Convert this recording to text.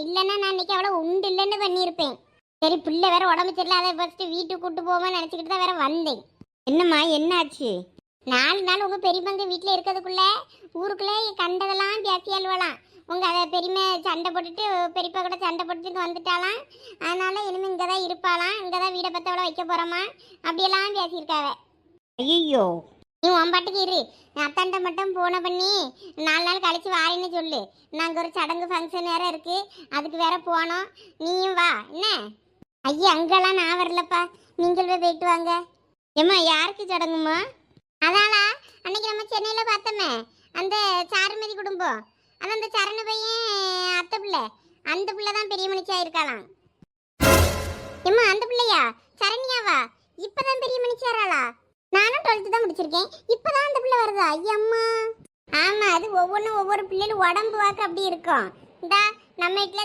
இல்லைன்னா நான் இன்னைக்கு அவளை உண்டு இல்லைன்னு பண்ணியிருப்பேன். சரி பிள்ளை வேற உடம்பு சரியில்லை, அதை ஃபர்ஸ்ட் வீட்டுக்கு கூட்டு போவோம்னு நினச்சிக்கிட்டு தான் வேற வந்தேன். என்னம்மா என்னாச்சு? 4 நாள் உங்க பெரியப்பங்க வீட்டில் இருக்கிறதுக்குள்ள ஊருக்குள்ளே கண்டதெல்லாம் பேசி அழுவலாம். உங்க அதை பெரியமை சண்டை போட்டுட்டு பெரியப்பா கூட சண்டை போட்டுட்டு வந்துட்டாலாம். அதனால இனிமேல் இங்கே தான் இருப்பாளாம், இங்கே தான் வீடை பற்றவளை வைக்க போகிறோமா அப்படியெல்லாம் பேசியிருக்காவ. ஐயோ, நீ உன் பாட்டுக்கு இரு. அத்தாண்ட மட்டும் போன பண்ணி 4 நாள் கழிச்சு வாரின்னு சொல்லு. நாங்கள் ஒரு சடங்கு ஃபங்க்ஷன் வேற இருக்கு, அதுக்கு வேற போனோம். நீயும் வா என்ன. ஐயா அங்கெல்லாம் நான் வரலப்பா, நீங்கள் போய் போயிட்டு வாங்க. ஏம்மா யாருக்கு சடங்குமா? அதாளா அன்னைக்கு நம்ம சென்னையில் பார்த்தோமே அந்த சாருமதி குடும்பம், அது அந்த சரண பையன் அத்தை பிள்ளை, அந்த பிள்ளை தான் பெரிய மனுஷியா இருக்கலாம். ஏம்மா அந்த பிள்ளையா? சரண்யாவா? இப்பதான் பெரிய மனுஷியாராளா? நானும் 12th தான் முடிச்சிருக்கேன், இப்பதான் அந்த பிள்ளை வருதா? ஐயம்மா ஆமா, அது ஒவ்வொன்றும் ஒவ்வொரு பிள்ளைகளும் உடம்பு வாக்கு அப்படி இருக்கும். இந்தா நம்ம வீட்டில்